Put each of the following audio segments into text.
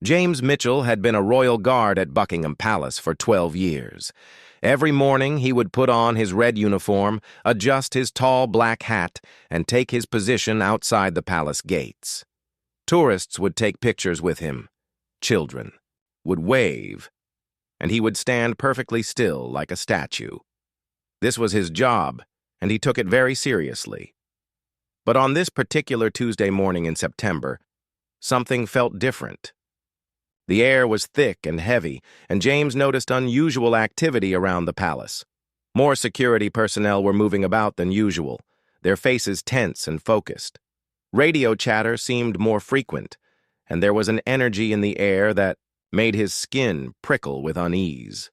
James Mitchell had been a royal guard at Buckingham Palace for 12 years. Every morning he would put on his red uniform, adjust his tall black hat, and take his position outside the palace gates. Tourists would take pictures with him. Children would wave, and he would stand perfectly still like a statue. This was his job, and he took it very seriously. But on this particular Tuesday morning in September, something felt different. The air was thick and heavy, and James noticed unusual activity around the palace. More security personnel were moving about than usual, their faces tense and focused. Radio chatter seemed more frequent, and there was an energy in the air that made his skin prickle with unease.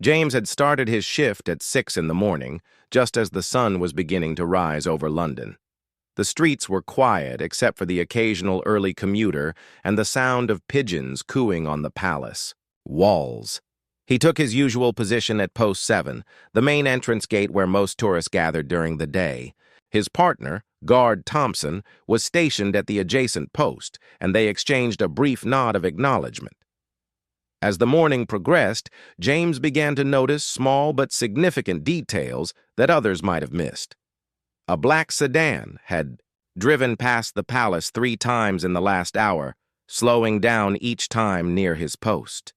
James had started his shift at 6 in the morning, just as the sun was beginning to rise over London. The streets were quiet except for the occasional early commuter and the sound of pigeons cooing on the palace walls. He took his usual position at Post 7, the main entrance gate where most tourists gathered during the day. His partner, Guard Thompson, was stationed at the adjacent post, and they exchanged a brief nod of acknowledgement. As the morning progressed, James began to notice small but significant details that others might have missed. A black sedan had driven past the palace 3 times in the last hour, slowing down each time near his post.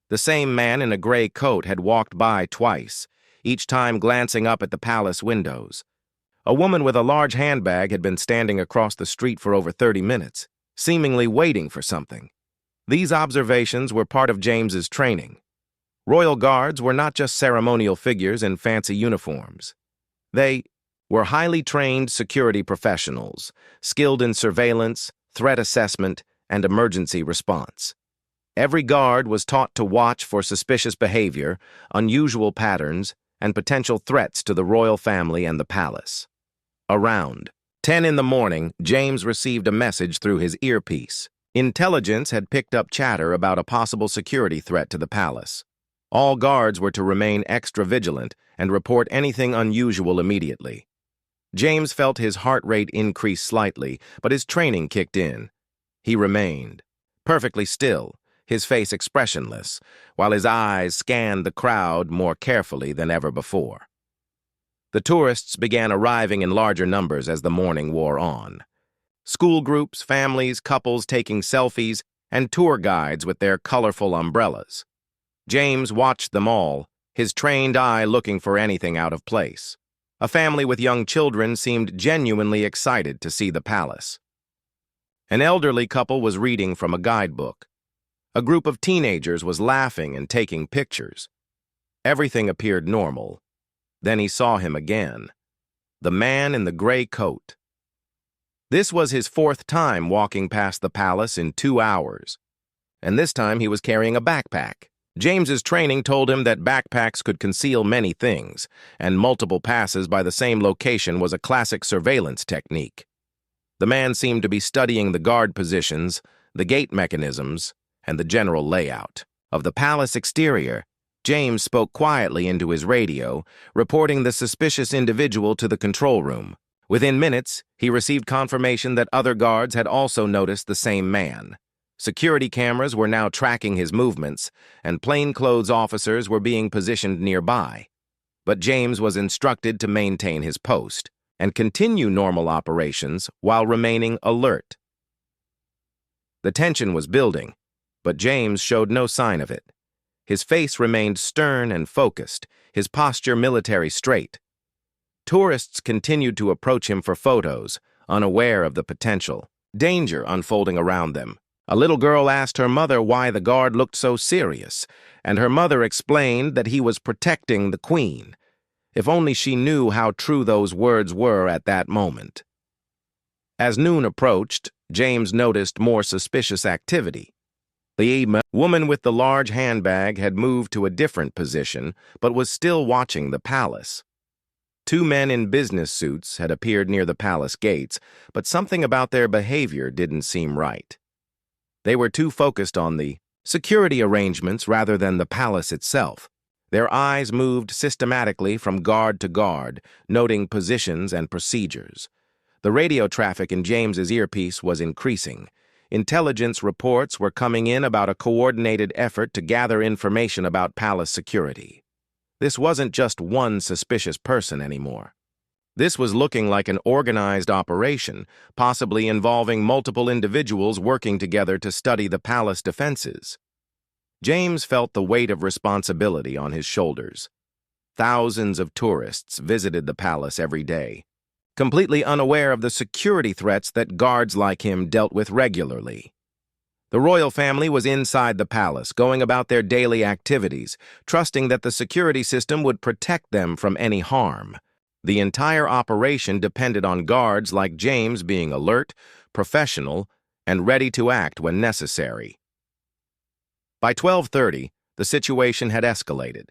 The same man in a gray coat had walked by twice, each time glancing up at the palace windows. A woman with a large handbag had been standing across the street for over 30 minutes, seemingly waiting for something. These observations were part of James's training. Royal guards were not just ceremonial figures in fancy uniforms. They were highly trained security professionals, skilled in surveillance, threat assessment, and emergency response. Every guard was taught to watch for suspicious behavior, unusual patterns, and potential threats to the royal family and the palace. Around 10 in the morning, James received a message through his earpiece. Intelligence had picked up chatter about a possible security threat to the palace. All guards were to remain extra vigilant and report anything unusual immediately. James felt his heart rate increase slightly, but his training kicked in. He remained perfectly still, his face expressionless, while his eyes scanned the crowd more carefully than ever before. The tourists began arriving in larger numbers as the morning wore on. School groups, families, couples taking selfies, and tour guides with their colorful umbrellas. James watched them all, his trained eye looking for anything out of place. A family with young children seemed genuinely excited to see the palace. An elderly couple was reading from a guidebook. A group of teenagers was laughing and taking pictures. Everything appeared normal. Then he saw him again. The man in the gray coat. This was his 4th time walking past the palace in 2 hours. And this time he was carrying a backpack. James's training told him that backpacks could conceal many things, and multiple passes by the same location was a classic surveillance technique. The man seemed to be studying the guard positions, the gate mechanisms, and the general layout of the palace exterior. James spoke quietly into his radio, reporting the suspicious individual to the control room. Within minutes, he received confirmation that other guards had also noticed the same man. Security cameras were now tracking his movements, and plainclothes officers were being positioned nearby. But James was instructed to maintain his post and continue normal operations while remaining alert. The tension was building, but James showed no sign of it. His face remained stern and focused, his posture military straight. Tourists continued to approach him for photos, unaware of the potential danger unfolding around them. A little girl asked her mother why the guard looked so serious, and her mother explained that he was protecting the queen. If only she knew how true those words were at that moment. As noon approached, James noticed more suspicious activity. The woman with the large handbag had moved to a different position, but was still watching the palace. 2 men in business suits had appeared near the palace gates, but something about their behavior didn't seem right. They were too focused on the security arrangements rather than the palace itself. Their eyes moved systematically from guard to guard, noting positions and procedures. The radio traffic in James's earpiece was increasing. intelligence reports were coming in about a coordinated effort to gather information about palace security. This wasn't just one suspicious person anymore. This was looking like an organized operation, possibly involving multiple individuals working together to study the palace defenses. James felt the weight of responsibility on his shoulders. Thousands of tourists visited the palace every day, completely unaware of the security threats that guards like him dealt with regularly. The royal family was inside the palace, going about their daily activities, trusting that the security system would protect them from any harm. The entire operation depended on guards like James being alert, professional, and ready to act when necessary. By 12:30, the situation had escalated.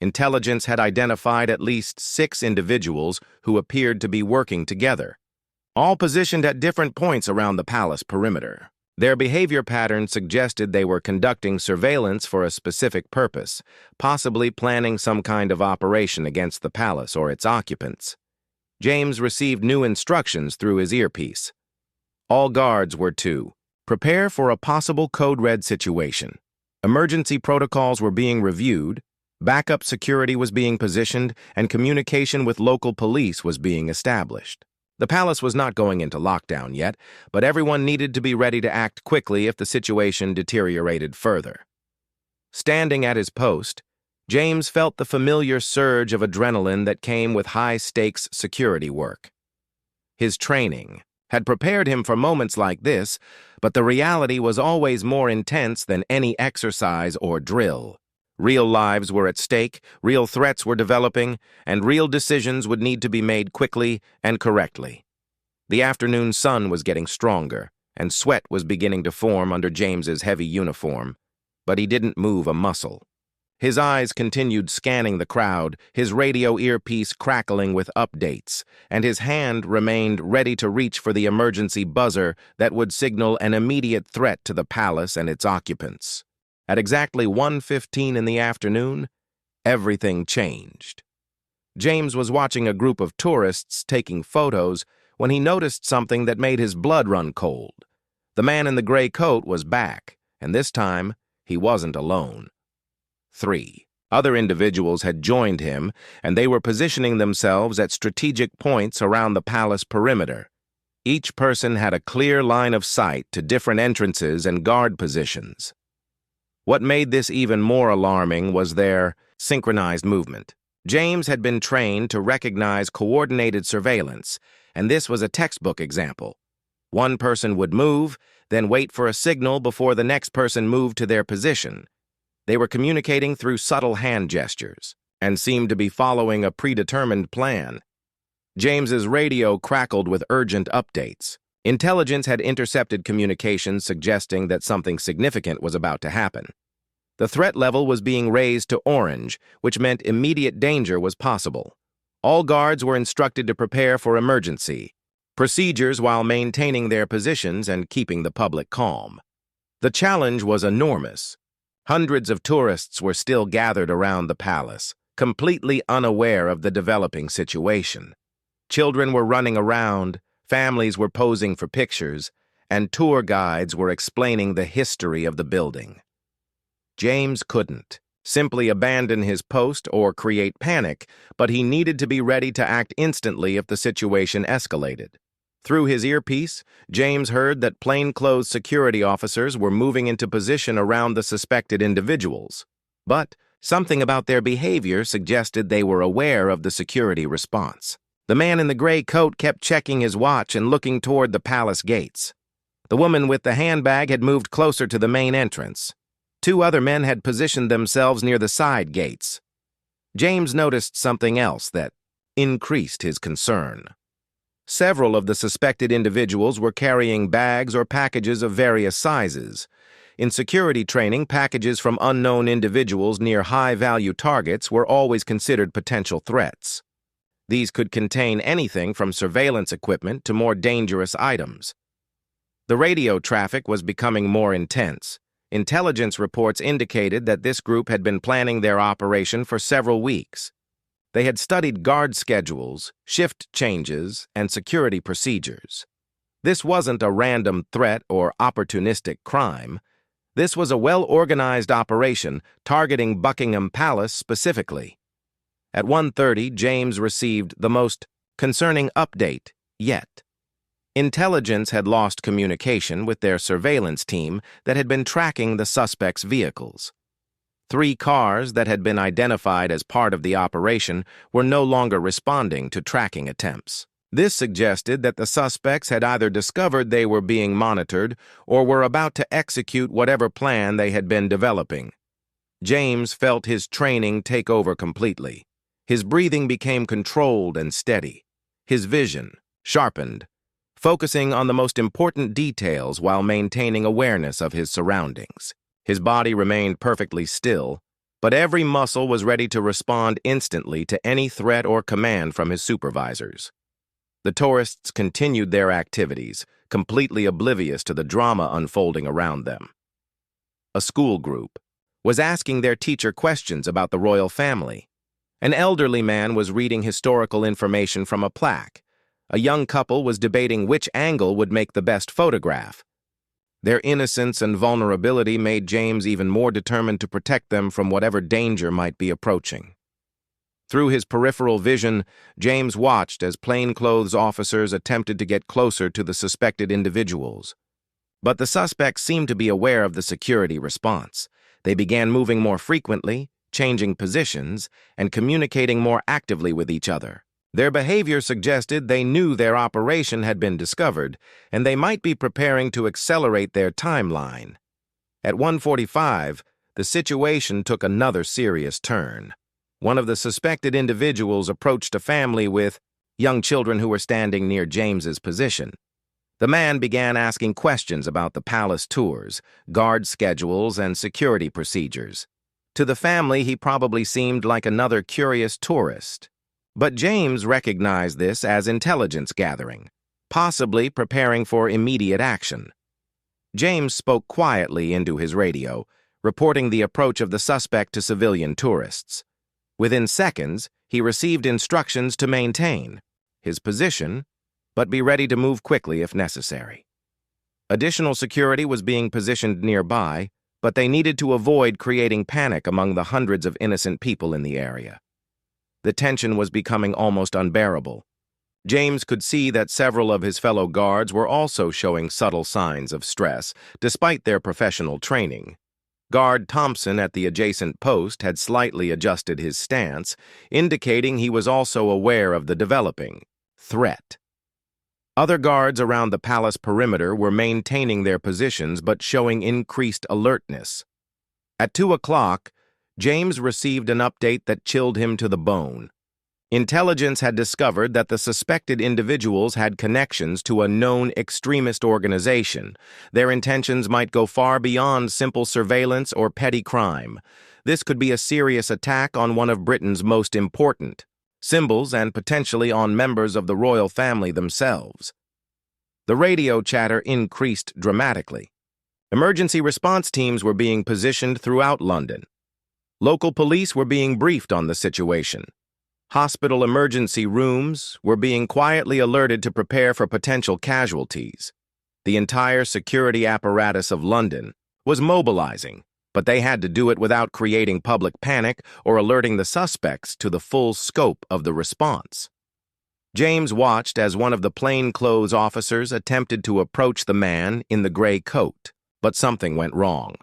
Intelligence had identified at least 6 individuals who appeared to be working together, all positioned at different points around the palace perimeter. Their behavior pattern suggested they were conducting surveillance for a specific purpose, possibly planning some kind of operation against the palace or its occupants. James received new instructions through his earpiece. All guards were to prepare for a possible code red situation. Emergency protocols were being reviewed, backup security was being positioned, and communication with local police was being established. The palace was not going into lockdown yet, but everyone needed to be ready to act quickly if the situation deteriorated further. Standing at his post, James felt the familiar surge of adrenaline that came with high-stakes security work. His training had prepared him for moments like this, but the reality was always more intense than any exercise or drill. Real lives were at stake, real threats were developing, and real decisions would need to be made quickly and correctly. The afternoon sun was getting stronger, and sweat was beginning to form under James's heavy uniform, but he didn't move a muscle. His eyes continued scanning the crowd, his radio earpiece crackling with updates, and his hand remained ready to reach for the emergency buzzer that would signal an immediate threat to the palace and its occupants. At exactly 1:15 in the afternoon, everything changed. James was watching a group of tourists taking photos when he noticed something that made his blood run cold. The man in the gray coat was back, and this time, he wasn't alone. 3 other individuals had joined him, and they were positioning themselves at strategic points around the palace perimeter. Each person had a clear line of sight to different entrances and guard positions. What made this even more alarming was their synchronized movement. James had been trained to recognize coordinated surveillance, and this was a textbook example. One person would move, then wait for a signal before the next person moved to their position. They were communicating through subtle hand gestures and seemed to be following a predetermined plan. James's radio crackled with urgent updates. Intelligence had intercepted communications suggesting that something significant was about to happen. The threat level was being raised to orange, which meant immediate danger was possible. All guards were instructed to prepare for emergency procedures while maintaining their positions and keeping the public calm. The challenge was enormous. Hundreds of tourists were still gathered around the palace, completely unaware of the developing situation. Children were running around, families were posing for pictures, and tour guides were explaining the history of the building. James couldn't simply abandon his post or create panic, but he needed to be ready to act instantly if the situation escalated. Through his earpiece, James heard that plainclothes security officers were moving into position around the suspected individuals. But something about their behavior suggested they were aware of the security response. The man in the gray coat kept checking his watch and looking toward the palace gates. The woman with the handbag had moved closer to the main entrance. 2 other men had positioned themselves near the side gates. James noticed something else that increased his concern. Several of the suspected individuals were carrying bags or packages of various sizes. In security training, packages from unknown individuals near high-value targets were always considered potential threats. These could contain anything from surveillance equipment to more dangerous items. The radio traffic was becoming more intense. Intelligence reports indicated that this group had been planning their operation for several weeks. They had studied guard schedules, shift changes, and security procedures. This wasn't a random threat or opportunistic crime. This was a well-organized operation targeting Buckingham Palace specifically. At 1:30, James received the most concerning update yet. Intelligence had lost communication with their surveillance team that had been tracking the suspects' vehicles. 3 cars that had been identified as part of the operation were no longer responding to tracking attempts. This suggested that the suspects had either discovered they were being monitored or were about to execute whatever plan they had been developing. James felt his training take over completely. His breathing became controlled and steady. His vision sharpened, focusing on the most important details while maintaining awareness of his surroundings. His body remained perfectly still, but every muscle was ready to respond instantly to any threat or command from his supervisors. The tourists continued their activities, completely oblivious to the drama unfolding around them. A school group was asking their teacher questions about the royal family. An elderly man was reading historical information from a plaque. A young couple was debating which angle would make the best photograph. Their innocence and vulnerability made James even more determined to protect them from whatever danger might be approaching. Through his peripheral vision, James watched as plainclothes officers attempted to get closer to the suspected individuals. But the suspects seemed to be aware of the security response. They began moving more frequently, changing positions, and communicating more actively with each other. Their behavior suggested they knew their operation had been discovered, and they might be preparing to accelerate their timeline. At 1:45, the situation took another serious turn. One of the suspected individuals approached a family with young children who were standing near James's position. The man began asking questions about the palace tours, guard schedules, and security procedures. To the family, he probably seemed like another curious tourist. But James recognized this as intelligence gathering, possibly preparing for immediate action. James spoke quietly into his radio, reporting the approach of the suspect to civilian tourists. Within seconds, he received instructions to maintain his position, but be ready to move quickly if necessary. Additional security was being positioned nearby, but they needed to avoid creating panic among the hundreds of innocent people in the area. The tension was becoming almost unbearable. James could see that several of his fellow guards were also showing subtle signs of stress, despite their professional training. Guard Thompson at the adjacent post had slightly adjusted his stance, indicating he was also aware of the developing threat. Other guards around the palace perimeter were maintaining their positions but showing increased alertness. At 2 o'clock, James received an update that chilled him to the bone. Intelligence had discovered that the suspected individuals had connections to a known extremist organization. Their intentions might go far beyond simple surveillance or petty crime. This could be a serious attack on one of Britain's most important symbols and potentially on members of the royal family themselves. The radio chatter increased dramatically. Emergency response teams were being positioned throughout London. Local police were being briefed on the situation. Hospital emergency rooms were being quietly alerted to prepare for potential casualties. The entire security apparatus of London was mobilizing, but they had to do it without creating public panic or alerting the suspects to the full scope of the response. James watched as one of the plainclothes officers attempted to approach the man in the gray coat, but something went wrong.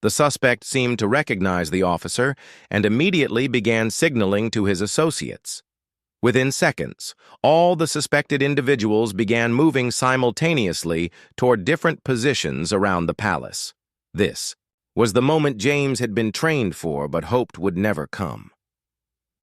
The suspect seemed to recognize the officer and immediately began signaling to his associates. Within seconds, all the suspected individuals began moving simultaneously toward different positions around the palace. This was the moment James had been trained for but hoped would never come.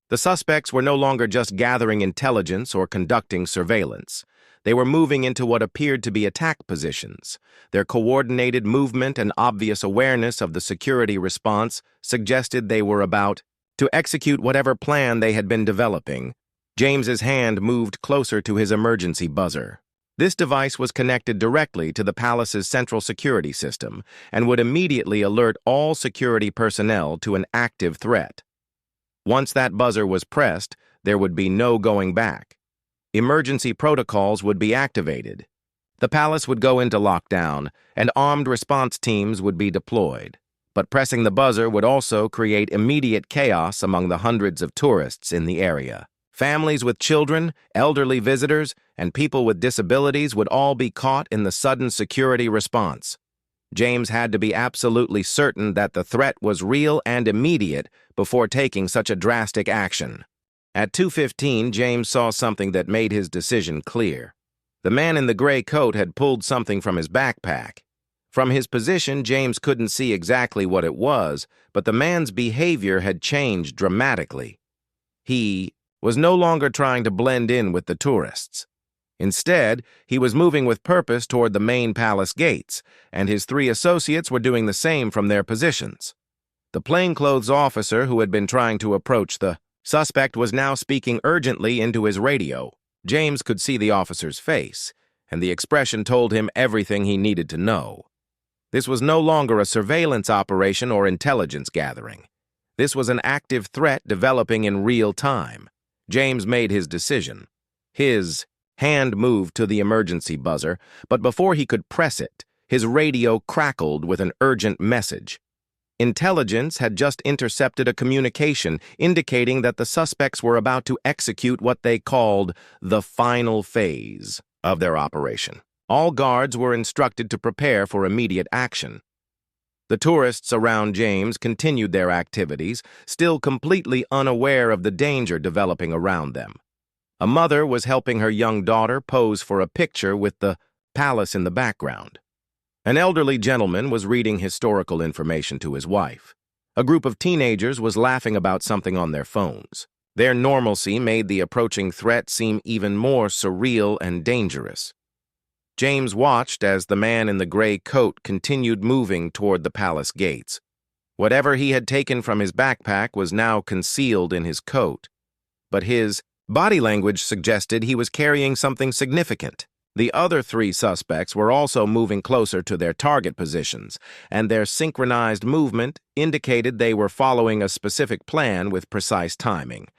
The suspects were no longer just gathering intelligence or conducting surveillance. They were moving into what appeared to be attack positions. Their coordinated movement and obvious awareness of the security response suggested they were about to execute whatever plan they had been developing. James's hand moved closer to his emergency buzzer. This device was connected directly to the palace's central security system and would immediately alert all security personnel to an active threat. Once that buzzer was pressed, there would be no going back. Emergency protocols would be activated. The palace would go into lockdown, and armed response teams would be deployed. But pressing the buzzer would also create immediate chaos among the hundreds of tourists in the area. Families with children, elderly visitors, and people with disabilities would all be caught in the sudden security response. James had to be absolutely certain that the threat was real and immediate before taking such a drastic action. At 2:15, James saw something that made his decision clear. The man in the gray coat had pulled something from his backpack. From his position, James couldn't see exactly what it was, but the man's behavior had changed dramatically. He was no longer trying to blend in with the tourists. Instead, he was moving with purpose toward the main palace gates, and his three associates were doing the same from their positions. The plainclothes officer who had been trying to approach the suspect was now speaking urgently into his radio. James could see the officer's face, and the expression told him everything he needed to know. This was no longer a surveillance operation or intelligence gathering. This was an active threat developing in real time. James made his decision. His hand moved to the emergency buzzer, but before he could press it, his radio crackled with an urgent message. Intelligence had just intercepted a communication indicating that the suspects were about to execute what they called the final phase of their operation. All guards were instructed to prepare for immediate action. The tourists around James continued their activities, still completely unaware of the danger developing around them. A mother was helping her young daughter pose for a picture with the palace in the background. An elderly gentleman was reading historical information to his wife. A group of teenagers was laughing about something on their phones. Their normalcy made the approaching threat seem even more surreal and dangerous. James watched as the man in the gray coat continued moving toward the palace gates. Whatever he had taken from his backpack was now concealed in his coat. But his body language suggested he was carrying something significant. The other three suspects were also moving closer to their target positions, and their synchronized movement indicated they were following a specific plan with precise timing.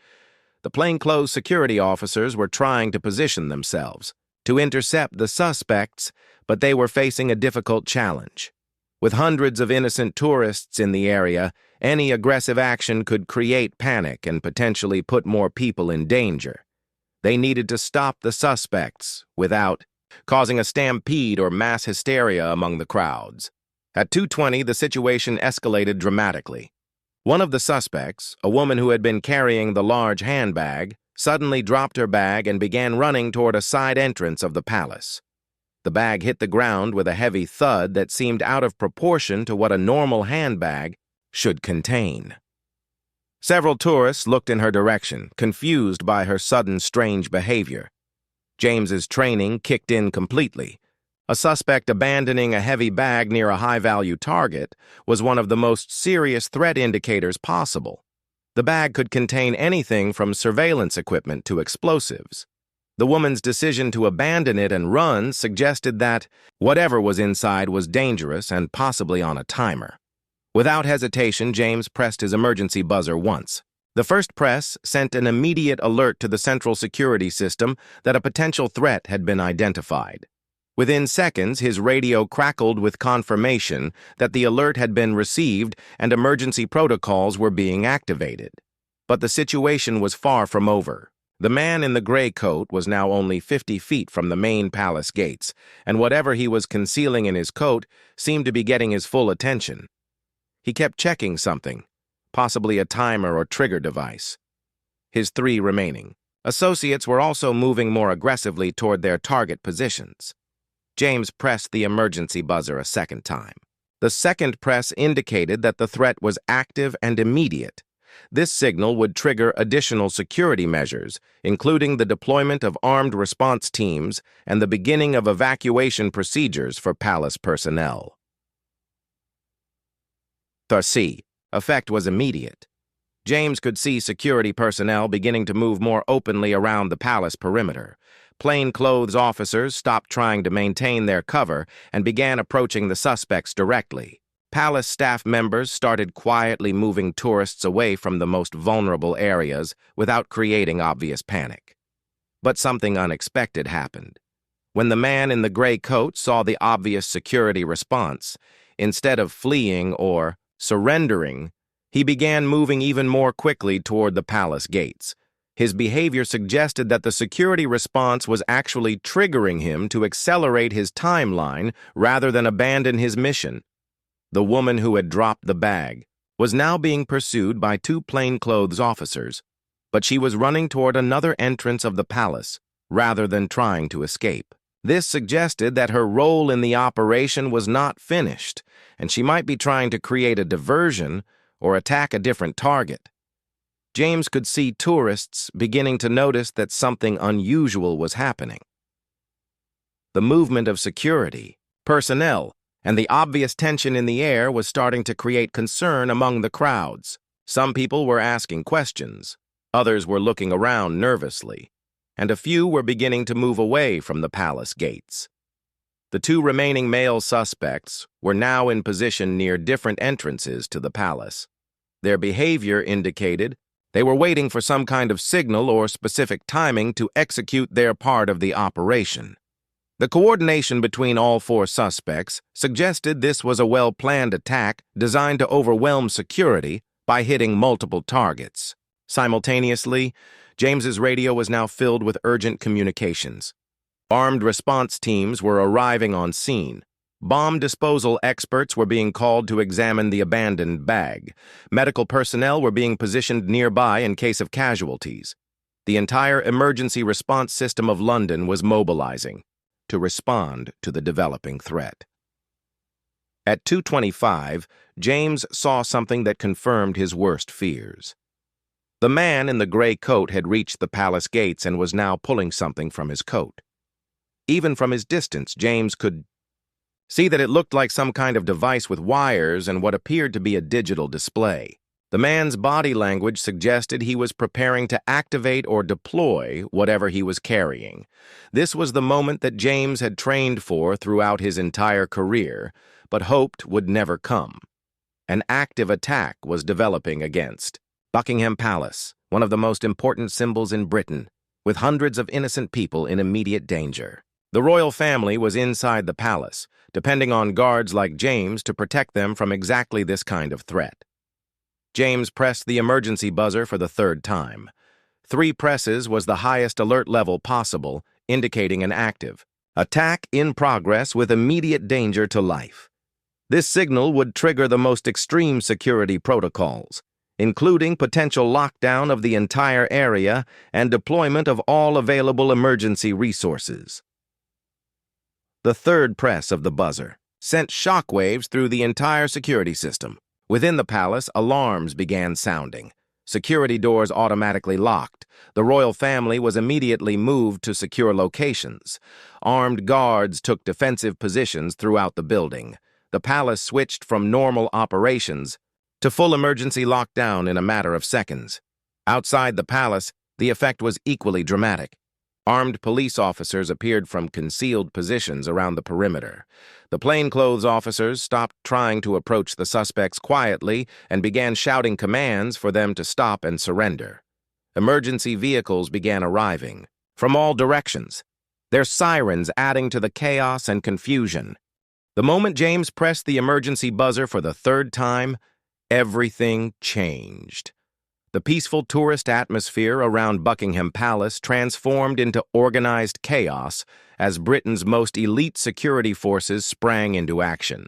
The plainclothes security officers were trying to position themselves to intercept the suspects, but they were facing a difficult challenge. With hundreds of innocent tourists in the area, any aggressive action could create panic and potentially put more people in danger. They needed to stop the suspects without causing a stampede or mass hysteria among the crowds. At 2:20, the situation escalated dramatically. One of the suspects, a woman who had been carrying the large handbag, suddenly dropped her bag and began running toward a side entrance of the palace. The bag hit the ground with a heavy thud that seemed out of proportion to what a normal handbag should contain. Several tourists looked in her direction, confused by her sudden strange behavior. James's training kicked in completely. A suspect abandoning a heavy bag near a high-value target was one of the most serious threat indicators possible. The bag could contain anything from surveillance equipment to explosives. The woman's decision to abandon it and run suggested that whatever was inside was dangerous and possibly on a timer. Without hesitation, James pressed his emergency buzzer once. The first press sent an immediate alert to the central security system that a potential threat had been identified. Within seconds, his radio crackled with confirmation that the alert had been received and emergency protocols were being activated. But the situation was far from over. The man in the gray coat was now only 50 feet from the main palace gates, and whatever he was concealing in his coat seemed to be getting his full attention. He kept checking something, possibly a timer or trigger device. His three remaining associates were also moving more aggressively toward their target positions. James pressed the emergency buzzer a second time. The second press indicated that the threat was active and immediate. This signal would trigger additional security measures, including the deployment of armed response teams and the beginning of evacuation procedures for palace personnel. The effect was immediate. James could see security personnel beginning to move more openly around the palace perimeter. Plainclothes officers stopped trying to maintain their cover and began approaching the suspects directly. Palace staff members started quietly moving tourists away from the most vulnerable areas without creating obvious panic. But something unexpected happened. When the man in the gray coat saw the obvious security response, instead of fleeing or surrendering, he began moving even more quickly toward the palace gates. His behavior suggested that the security response was actually triggering him to accelerate his timeline rather than abandon his mission. The woman who had dropped the bag was now being pursued by two plainclothes officers, but she was running toward another entrance of the palace rather than trying to escape. This suggested that her role in the operation was not finished, and she might be trying to create a diversion or attack a different target. James could see tourists beginning to notice that something unusual was happening. The movement of security, personnel, and the obvious tension in the air was starting to create concern among the crowds. Some people were asking questions, others were looking around nervously, and a few were beginning to move away from the palace gates. The two remaining male suspects were now in position near different entrances to the palace. Their behavior indicated they were waiting for some kind of signal or specific timing to execute their part of the operation. The coordination between all four suspects suggested this was a well-planned attack designed to overwhelm security by hitting multiple targets. Simultaneously, James's radio was now filled with urgent communications. Armed response teams were arriving on scene. Bomb disposal experts were being called to examine the abandoned bag. Medical personnel were being positioned nearby in case of casualties. The entire emergency response system of London was mobilizing to respond to the developing threat. At 2:25, James saw something that confirmed his worst fears. The man in the gray coat had reached the palace gates and was now pulling something from his coat. Even from his distance, James could see that it looked like some kind of device with wires and what appeared to be a digital display. The man's body language suggested he was preparing to activate or deploy whatever he was carrying. This was the moment that James had trained for throughout his entire career, but hoped would never come. An active attack was developing against Buckingham Palace, one of the most important symbols in Britain, with hundreds of innocent people in immediate danger. The royal family was inside the palace, depending on guards like James to protect them from exactly this kind of threat. James pressed the emergency buzzer for the third time. 3 presses was the highest alert level possible, indicating an active attack in progress with immediate danger to life. This signal would trigger the most extreme security protocols, including potential lockdown of the entire area and deployment of all available emergency resources. The third press of the buzzer sent shockwaves through the entire security system. Within the palace, alarms began sounding. Security doors automatically locked. The royal family was immediately moved to secure locations. Armed guards took defensive positions throughout the building. The palace switched from normal operations to full emergency lockdown in a matter of seconds. Outside the palace, the effect was equally dramatic. Armed police officers appeared from concealed positions around the perimeter. The plainclothes officers stopped trying to approach the suspects quietly and began shouting commands for them to stop and surrender. Emergency vehicles began arriving from all directions, their sirens adding to the chaos and confusion. The moment James pressed the emergency buzzer for the third time, everything changed. The peaceful tourist atmosphere around Buckingham Palace transformed into organized chaos as Britain's most elite security forces sprang into action.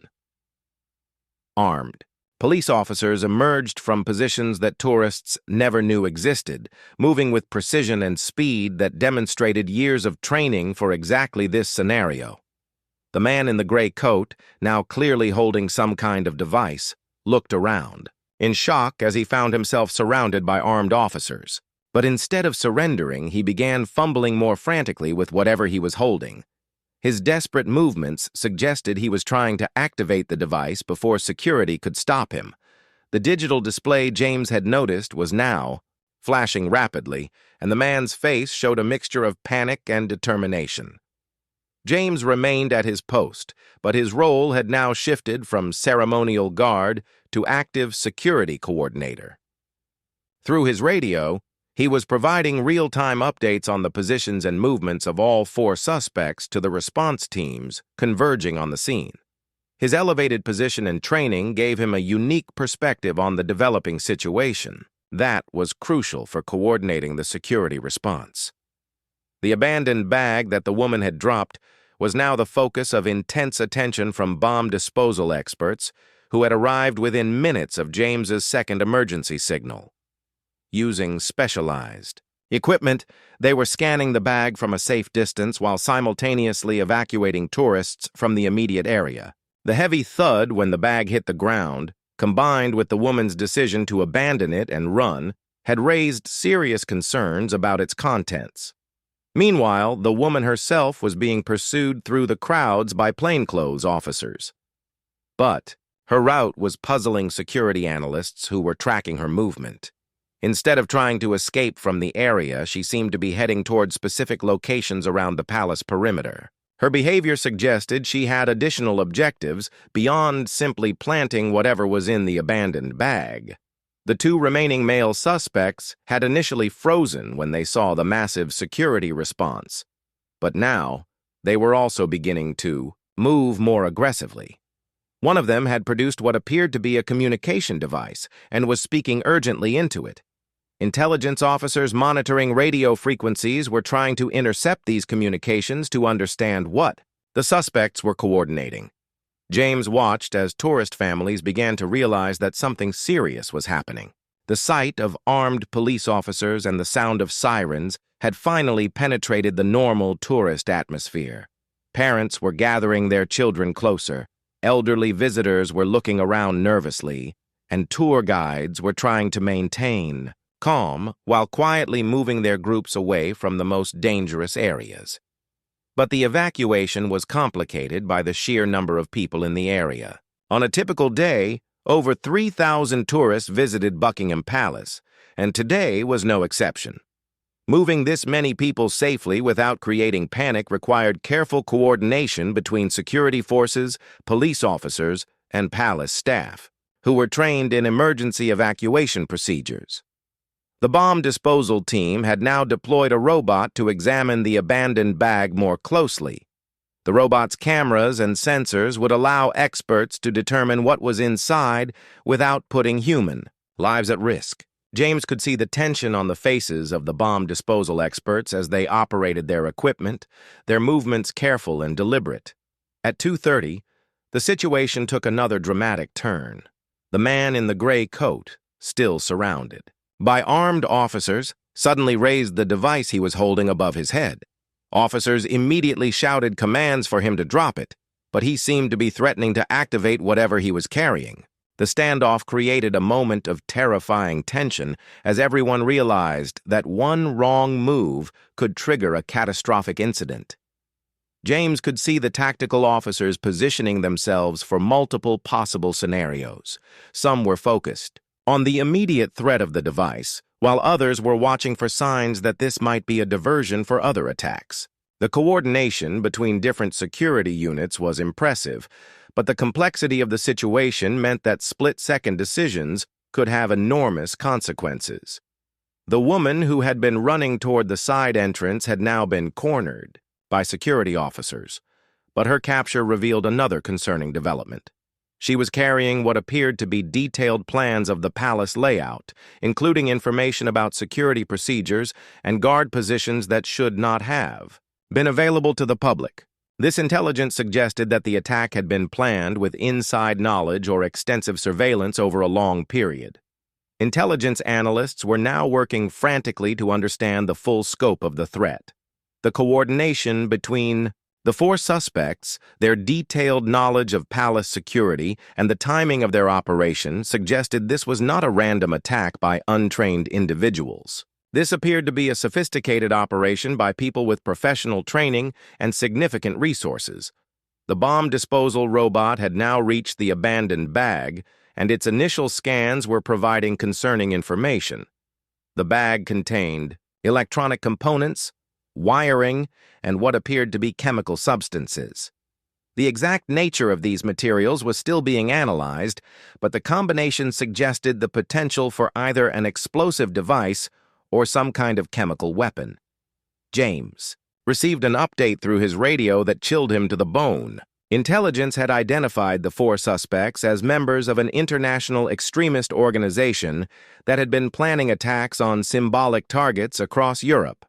Armed, police officers emerged from positions that tourists never knew existed, moving with precision and speed that demonstrated years of training for exactly this scenario. The man in the gray coat, now clearly holding some kind of device, looked around, in shock as he found himself surrounded by armed officers. But instead of surrendering, he began fumbling more frantically with whatever he was holding. His desperate movements suggested he was trying to activate the device before security could stop him. The digital display James had noticed was now flashing rapidly, and the man's face showed a mixture of panic and determination. James remained at his post, but his role had now shifted from ceremonial guard to active security coordinator. Through his radio, He was providing real-time updates on the positions and movements of all 4 suspects to the response teams converging on the scene. His elevated position and training gave him a unique perspective on the developing situation. That was crucial for coordinating the security response. The abandoned bag that the woman had dropped was now the focus of intense attention from bomb disposal experts who had arrived within minutes of James's second emergency signal. Using specialized equipment, they were scanning the bag from a safe distance while simultaneously evacuating tourists from the immediate area. The heavy thud when the bag hit the ground, combined with the woman's decision to abandon it and run, had raised serious concerns about its contents. Meanwhile, the woman herself was being pursued through the crowds by plainclothes officers. But her route was puzzling security analysts who were tracking her movement. Instead of trying to escape from the area, she seemed to be heading toward specific locations around the palace perimeter. Her behavior suggested she had additional objectives beyond simply planting whatever was in the abandoned bag. The 2 remaining male suspects had initially frozen when they saw the massive security response, but now they were also beginning to move more aggressively. One of them had produced what appeared to be a communication device and was speaking urgently into it. Intelligence officers monitoring radio frequencies were trying to intercept these communications to understand what the suspects were coordinating. James watched as tourist families began to realize that something serious was happening. The sight of armed police officers and the sound of sirens had finally penetrated the normal tourist atmosphere. Parents were gathering their children closer, elderly visitors were looking around nervously, and tour guides were trying to maintain calm while quietly moving their groups away from the most dangerous areas. But the evacuation was complicated by the sheer number of people in the area. On a typical day, over 3,000 tourists visited Buckingham Palace, and today was no exception. Moving this many people safely without creating panic required careful coordination between security forces, police officers, and palace staff, who were trained in emergency evacuation procedures. The bomb disposal team had now deployed a robot to examine the abandoned bag more closely. The robot's cameras and sensors would allow experts to determine what was inside without putting human lives at risk. James could see the tension on the faces of the bomb disposal experts as they operated their equipment, their movements careful and deliberate. At 2:30, the situation took another dramatic turn. The man in the gray coat, still surrounded by armed officers, suddenly raised the device he was holding above his head. Officers immediately shouted commands for him to drop it, but he seemed to be threatening to activate whatever he was carrying. The standoff created a moment of terrifying tension as everyone realized that one wrong move could trigger a catastrophic incident. James could see the tactical officers positioning themselves for multiple possible scenarios. Some were focused on the immediate threat of the device, while others were watching for signs that this might be a diversion for other attacks. The coordination between different security units was impressive, but the complexity of the situation meant that split-second decisions could have enormous consequences. The woman who had been running toward the side entrance had now been cornered by security officers, but her capture revealed another concerning development. She was carrying what appeared to be detailed plans of the palace layout, including information about security procedures and guard positions that should not have been available to the public. This intelligence suggested that the attack had been planned with inside knowledge or extensive surveillance over a long period. Intelligence analysts were now working frantically to understand the full scope of the threat. The coordination between the 4 suspects, their detailed knowledge of palace security, and the timing of their operation suggested this was not a random attack by untrained individuals. This appeared to be a sophisticated operation by people with professional training and significant resources. The bomb disposal robot had now reached the abandoned bag, and its initial scans were providing concerning information. The bag contained electronic components, wiring, and what appeared to be chemical substances. The exact nature of these materials was still being analyzed, but the combination suggested the potential for either an explosive device or some kind of chemical weapon. James received an update through his radio that chilled him to the bone. Intelligence had identified the four suspects as members of an international extremist organization that had been planning attacks on symbolic targets across Europe.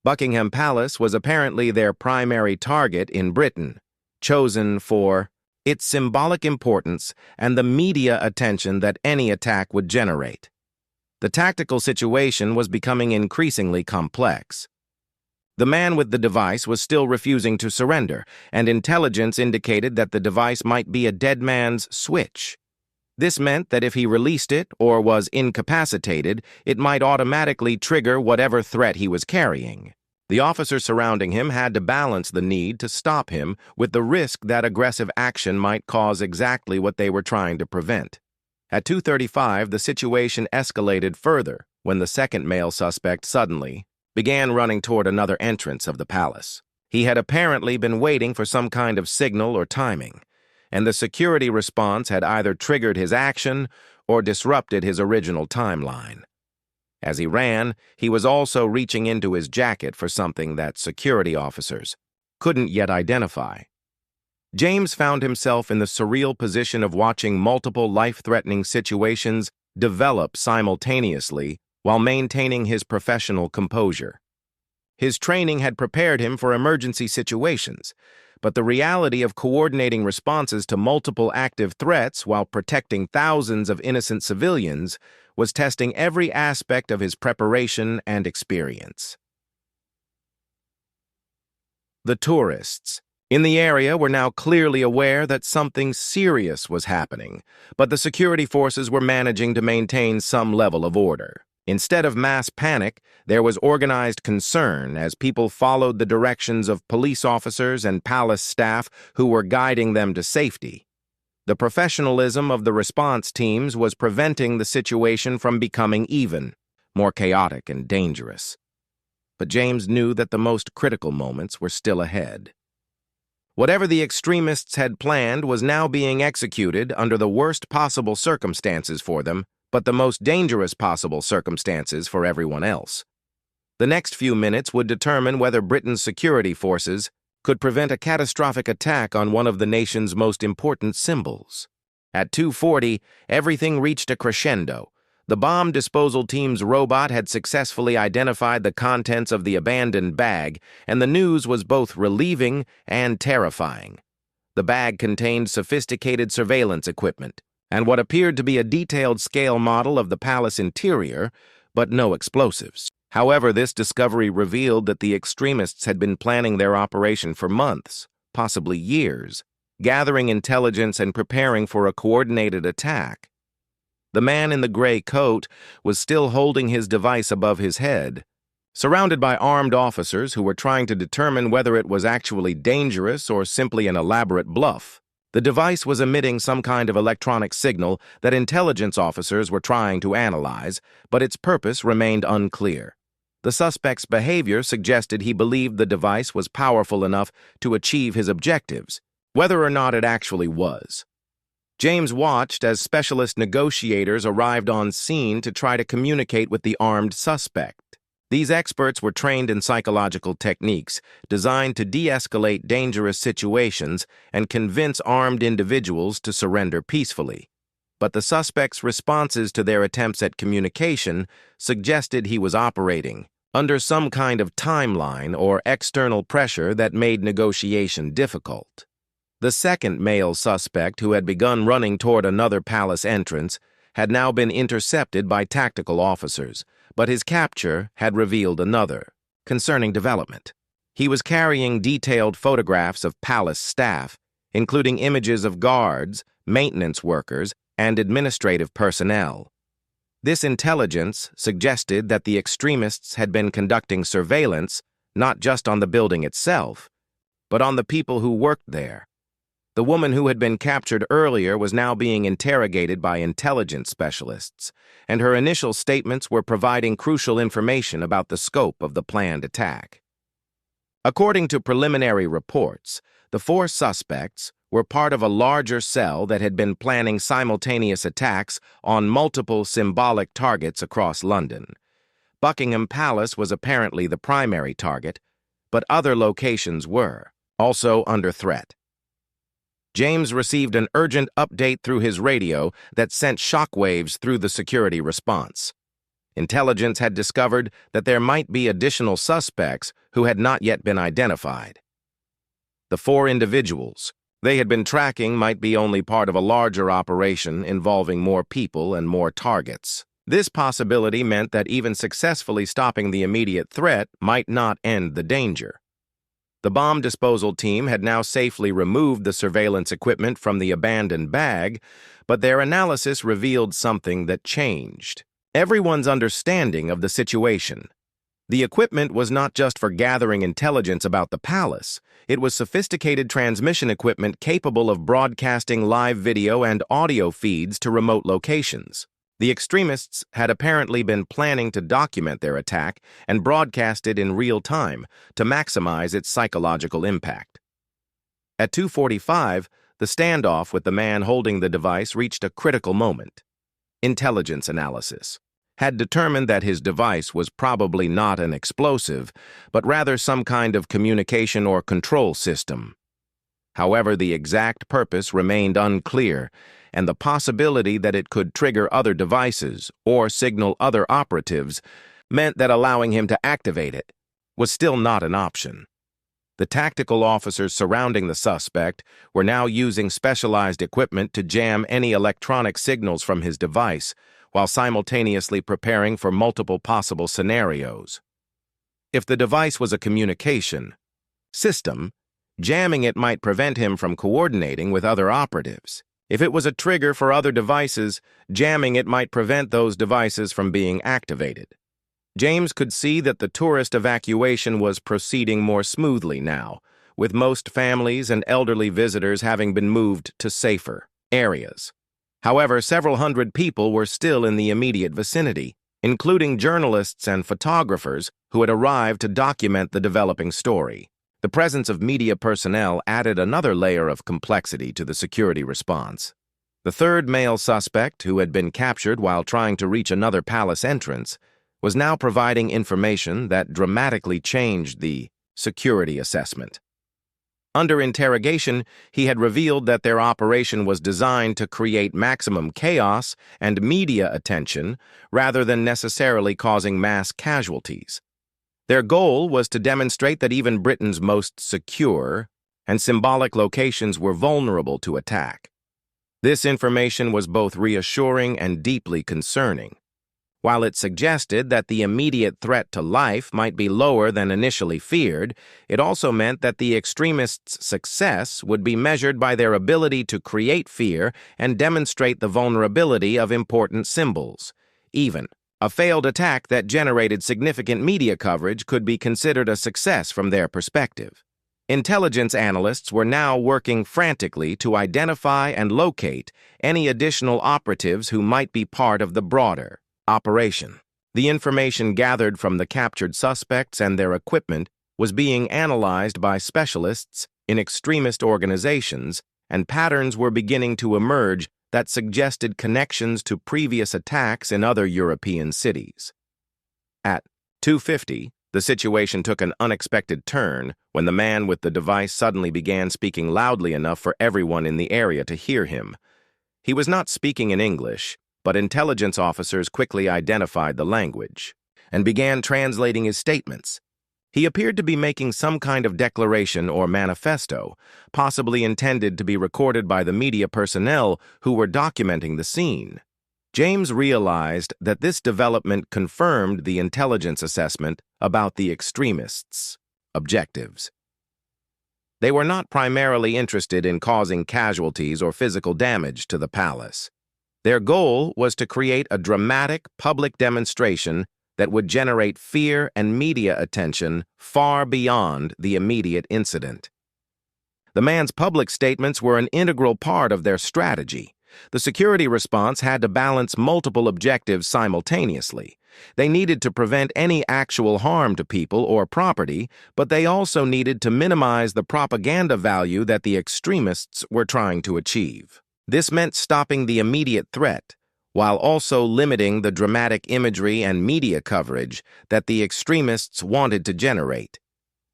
Buckingham Palace was apparently their primary target in Britain, chosen for its symbolic importance and the media attention that any attack would generate. The tactical situation was becoming increasingly complex. The man with the device was still refusing to surrender, and intelligence indicated that the device might be a dead man's switch. This meant that if he released it or was incapacitated, it might automatically trigger whatever threat he was carrying. The officers surrounding him had to balance the need to stop him with the risk that aggressive action might cause exactly what they were trying to prevent. At 2:35, the situation escalated further when the second male suspect suddenly began running toward another entrance of the palace. He had apparently been waiting for some kind of signal or timing, and the security response had either triggered his action or disrupted his original timeline. As he ran, he was also reaching into his jacket for something that security officers couldn't yet identify. James found himself in the surreal position of watching multiple life-threatening situations develop simultaneously while maintaining his professional composure. His training had prepared him for emergency situations, but the reality of coordinating responses to multiple active threats while protecting thousands of innocent civilians was testing every aspect of his preparation and experience. The tourists in the area were now clearly aware that something serious was happening, but the security forces were managing to maintain some level of order. Instead of mass panic, there was organized concern as people followed the directions of police officers and palace staff who were guiding them to safety. The professionalism of the response teams was preventing the situation from becoming even more chaotic and dangerous. But James knew that the most critical moments were still ahead. Whatever the extremists had planned was now being executed under the worst possible circumstances for them, but the most dangerous possible circumstances for everyone else. The next few minutes would determine whether Britain's security forces could prevent a catastrophic attack on one of the nation's most important symbols. At 2:40, everything reached a crescendo. The bomb disposal team's robot had successfully identified the contents of the abandoned bag, and the news was both relieving and terrifying. The bag contained sophisticated surveillance equipment and what appeared to be a detailed scale model of the palace interior, but no explosives. However, this discovery revealed that the extremists had been planning their operation for months, possibly years, gathering intelligence and preparing for a coordinated attack. The man in the gray coat was still holding his device above his head, surrounded by armed officers who were trying to determine whether it was actually dangerous or simply an elaborate bluff. The device was emitting some kind of electronic signal that intelligence officers were trying to analyze, but its purpose remained unclear. The suspect's behavior suggested he believed the device was powerful enough to achieve his objectives, whether or not it actually was. James watched as specialist negotiators arrived on scene to try to communicate with the armed suspect. These experts were trained in psychological techniques designed to de-escalate dangerous situations and convince armed individuals to surrender peacefully. But the suspect's responses to their attempts at communication suggested he was operating under some kind of timeline or external pressure that made negotiation difficult. The second male suspect, who had begun running toward another palace entrance, had now been intercepted by tactical officers, but his capture had revealed another concerning development. He was carrying detailed photographs of palace staff, including images of guards, maintenance workers, and administrative personnel. This intelligence suggested that the extremists had been conducting surveillance not just on the building itself, but on the people who worked there. The woman who had been captured earlier was now being interrogated by intelligence specialists, and her initial statements were providing crucial information about the scope of the planned attack. According to preliminary reports, the four suspects were part of a larger cell that had been planning simultaneous attacks on multiple symbolic targets across London. Buckingham Palace was apparently the primary target, but other locations were also under threat. James received an urgent update through his radio that sent shockwaves through the security response. Intelligence had discovered that there might be additional suspects who had not yet been identified. The 4 individuals they had been tracking might be only part of a larger operation involving more people and more targets. This possibility meant that even successfully stopping the immediate threat might not end the danger. The bomb disposal team had now safely removed the surveillance equipment from the abandoned bag, but their analysis revealed something that changed everyone's understanding of the situation. The equipment was not just for gathering intelligence about the palace. It was sophisticated transmission equipment capable of broadcasting live video and audio feeds to remote locations. The extremists had apparently been planning to document their attack and broadcast it in real time to maximize its psychological impact. At 2:45, the standoff with the man holding the device reached a critical moment. Intelligence analysis had determined that his device was probably not an explosive, but rather some kind of communication or control system. However, the exact purpose remained unclear, and the possibility that it could trigger other devices or signal other operatives meant that allowing him to activate it was still not an option. The tactical officers surrounding the suspect were now using specialized equipment to jam any electronic signals from his device, while simultaneously preparing for multiple possible scenarios. If the device was a communication system, jamming it might prevent him from coordinating with other operatives. If it was a trigger for other devices, jamming it might prevent those devices from being activated. James could see that the tourist evacuation was proceeding more smoothly now, with most families and elderly visitors having been moved to safer areas. However, several hundred people were still in the immediate vicinity, including journalists and photographers who had arrived to document the developing story. The presence of media personnel added another layer of complexity to the security response. The third male suspect, who had been captured while trying to reach another palace entrance, was now providing information that dramatically changed the security assessment. Under interrogation, he had revealed that their operation was designed to create maximum chaos and media attention rather than necessarily causing mass casualties. Their goal was to demonstrate that even Britain's most secure and symbolic locations were vulnerable to attack. This information was both reassuring and deeply concerning. While it suggested that the immediate threat to life might be lower than initially feared, it also meant that the extremists' success would be measured by their ability to create fear and demonstrate the vulnerability of important symbols. Even a failed attack that generated significant media coverage could be considered a success from their perspective. Intelligence analysts were now working frantically to identify and locate any additional operatives who might be part of the broader operation. The information gathered from the captured suspects and their equipment was being analyzed by specialists in extremist organizations, and patterns were beginning to emerge that suggested connections to previous attacks in other European cities. At 2:50, the situation took an unexpected turn when the man with the device suddenly began speaking loudly enough for everyone in the area to hear him. He was not speaking in English, but intelligence officers quickly identified the language and began translating his statements. He appeared to be making some kind of declaration or manifesto, possibly intended to be recorded by the media personnel who were documenting the scene. James realized that this development confirmed the intelligence assessment about the extremists' objectives. They were not primarily interested in causing casualties or physical damage to the palace. Their goal was to create a dramatic public demonstration that would generate fear and media attention far beyond the immediate incident. The man's public statements were an integral part of their strategy. The security response had to balance multiple objectives simultaneously. They needed to prevent any actual harm to people or property, but they also needed to minimize the propaganda value that the extremists were trying to achieve. This meant stopping the immediate threat, while also limiting the dramatic imagery and media coverage that the extremists wanted to generate.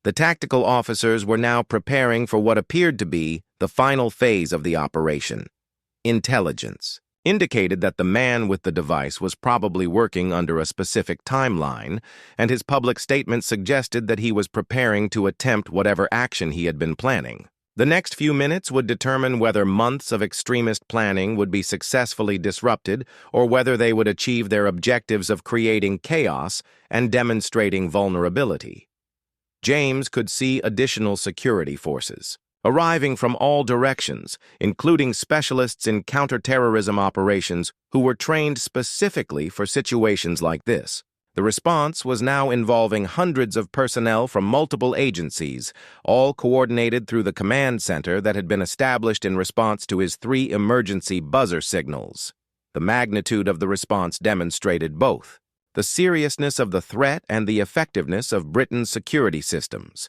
The tactical officers were now preparing for what appeared to be the final phase of the operation. Intelligence indicated that the man with the device was probably working under a specific timeline, and his public statement suggested that he was preparing to attempt whatever action he had been planning. The next few minutes would determine whether months of extremist planning would be successfully disrupted or whether they would achieve their objectives of creating chaos and demonstrating vulnerability. James could see additional security forces arriving from all directions, including specialists in counterterrorism operations who were trained specifically for situations like this. The response was now involving hundreds of personnel from multiple agencies, all coordinated through the command center that had been established in response to his 3 emergency buzzer signals. The magnitude of the response demonstrated both the seriousness of the threat and the effectiveness of Britain's security systems.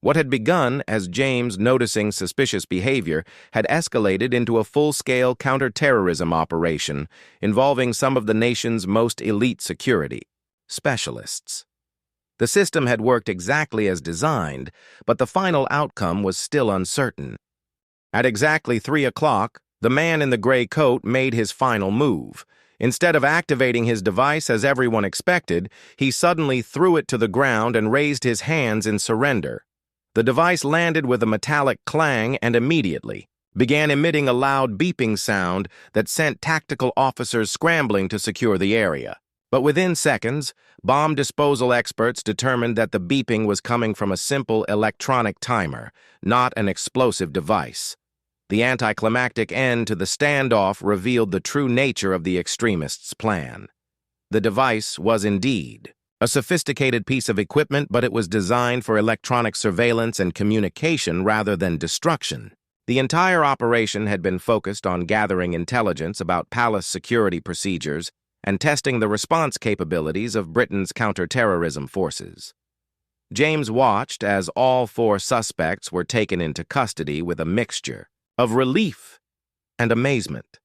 What had begun as James noticing suspicious behavior had escalated into a full-scale counterterrorism operation involving some of the nation's most elite security specialists. The system had worked exactly as designed, but the final outcome was still uncertain. At exactly 3 o'clock, the man in the gray coat made his final move. Instead of activating his device as everyone expected, he suddenly threw it to the ground and raised his hands in surrender. The device landed with a metallic clang and immediately began emitting a loud beeping sound that sent tactical officers scrambling to secure the area. But within seconds, bomb disposal experts determined that the beeping was coming from a simple electronic timer, not an explosive device. The anticlimactic end to the standoff revealed the true nature of the extremists' plan. The device was indeed a sophisticated piece of equipment, but it was designed for electronic surveillance and communication rather than destruction. The entire operation had been focused on gathering intelligence about palace security procedures and testing the response capabilities of Britain's counterterrorism forces. James watched as all 4 suspects were taken into custody with a mixture of relief and amazement.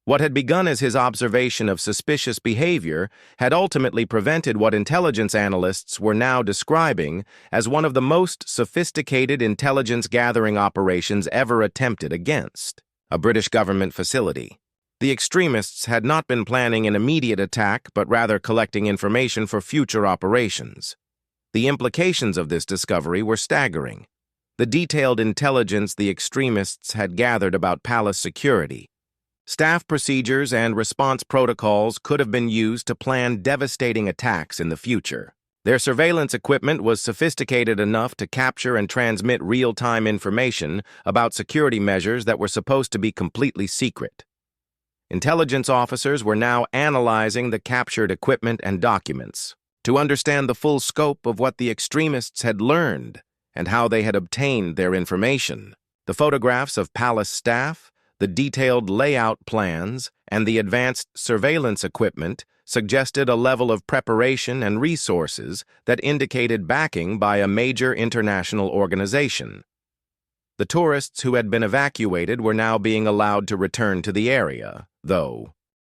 What had begun as his observation of suspicious behavior had ultimately prevented what intelligence analysts were now describing as one of the most sophisticated intelligence-gathering operations ever attempted against a British government facility. The extremists had not been planning an immediate attack, but rather collecting information for future operations. The implications of this discovery were staggering. The detailed intelligence the extremists had gathered about palace security, staff procedures, and response protocols could have been used to plan devastating attacks in the future. Their surveillance equipment was sophisticated enough to capture and transmit real-time information about security measures that were supposed to be completely secret. Intelligence officers were now analyzing the captured equipment and documents to understand the full scope of what the extremists had learned and how they had obtained their information. The photographs of palace staff, the detailed layout plans, and the advanced surveillance equipment suggested a level of preparation and resources that indicated backing by a major international organization. The tourists who had been evacuated were now being allowed to return to the area, though